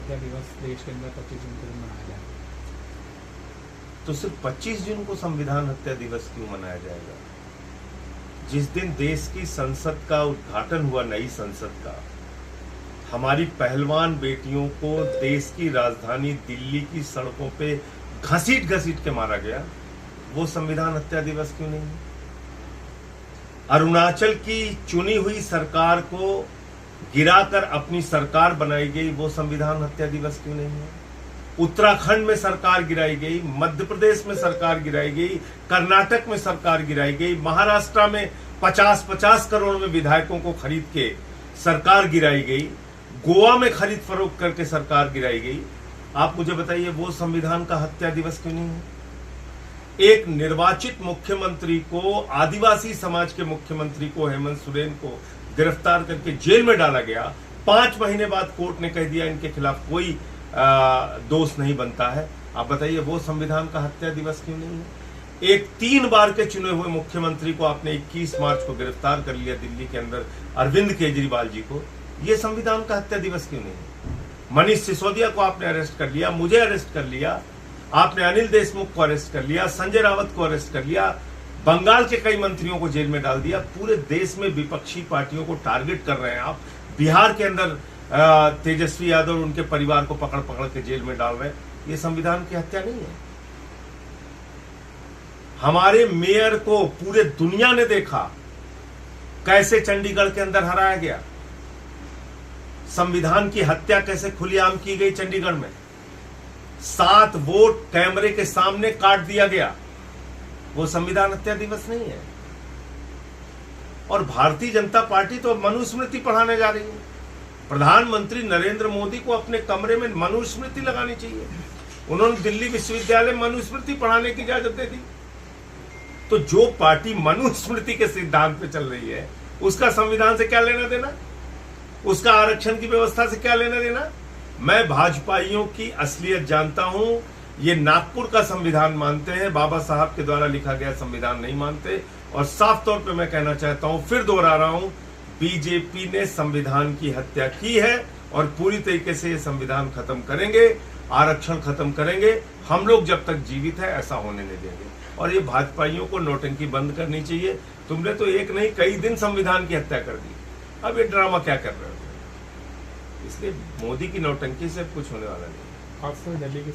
हत्या दिवस देश के अंदर 25 जून को मनाया जाए। तो सिर्फ 25 जून को संविधान हत्या दिवस क्यों मनाया जाएगा? जिस दिन देश की संसद का उद्घाटन हुआ, नई संसद का, हमारी पहलवान बेटियों को देश की राजधानी दिल्ली की सड़कों पे घसीट घसीट के मारा गया, वो संविधान हत्या दिवस क्यों नहीं है? अरुणाचल की चुनी हुई सरकार को गिराकर अपनी सरकार बनाई गई, वो संविधान हत्या दिवस क्यों नहीं है? उत्तराखंड में सरकार गिराई गई, मध्य प्रदेश में सरकार गिराई गई, कर्नाटक में सरकार गिराई गई, महाराष्ट्र में 50-50 करोड़ में विधायकों को खरीद के सरकार गिराई गई, गोवा में खरीद फरोख्त करके सरकार गिराई गई। आप मुझे बताइए, वो संविधान का हत्या दिवस क्यों नहीं है? एक निर्वाचित मुख्यमंत्री को, आदिवासी समाज के मुख्यमंत्री को, हेमंत सोरेन को गिरफ्तार करके जेल में डाला गया। 5 महीने बाद कोर्ट ने कह दिया इनके खिलाफ कोई दोष नहीं बनता है। आप बताइए, वो संविधान का हत्या दिवस क्यों नहीं है? एक 3 बार के चुने हुए मुख्यमंत्री को आपने 21 मार्च को गिरफ्तार कर लिया दिल्ली के अंदर, अरविंद केजरीवाल जी को, ये संविधान का हत्या दिवस क्यों नहीं है? मनीष सिसोदिया को आपने अरेस्ट कर लिया, मुझे अरेस्ट कर लिया, आपने अनिल देशमुख को अरेस्ट कर लिया, संजय रावत को अरेस्ट कर लिया, बंगाल के कई मंत्रियों को जेल में डाल दिया। पूरे देश में विपक्षी पार्टियों को टारगेट कर रहे हैं आप। बिहार के अंदर तेजस्वी यादव और उनके परिवार को पकड़ पकड़ के जेल में डाल रहे हैं। ये संविधान की हत्या नहीं है? हमारे मेयर को पूरे दुनिया ने देखा कैसे चंडीगढ़ के अंदर हराया गया। संविधान की हत्या कैसे खुलेआम की गई चंडीगढ़ में। 7 वोट कैमरे के सामने काट दिया गया। वो संविधान हत्या दिवस नहीं है। और भारतीय जनता पार्टी तो मनुस्मृति पढ़ाने जा रही है। प्रधानमंत्री नरेंद्र मोदी को अपने कमरे में मनुस्मृति लगानी चाहिए। उन्होंने दिल्ली विश्वविद्यालय मनुस्मृति पढ़ाने की इजाजत दे दी। तो जो पार्टी मनुस्मृति के सिद्धांत पे चल रही है, उसका संविधान से क्या लेना देना? उसका आरक्षण की व्यवस्था से क्या लेना देना? मैं भाजपाइयों की असलियत जानता हूं। ये नागपुर का संविधान मानते हैं, बाबा साहब के द्वारा लिखा गया संविधान नहीं मानते। और साफ तौर पे मैं कहना चाहता हूं, फिर दोहरा रहा हूं, बीजेपी ने संविधान की हत्या की है और पूरी तरीके से ये संविधान खत्म करेंगे, आरक्षण खत्म करेंगे। हम लोग जब तक जीवित है ऐसा होने नहीं देंगे। और ये भाजपाइयों को नौटंकी बंद करनी चाहिए। तुमने तो एक नहीं कई दिन संविधान की हत्या कर दी, अब ये ड्रामा क्या कर रहे हो? इसलिए मोदी की नौटंकी से कुछ होने वाला नहीं। खासकर दिल्ली के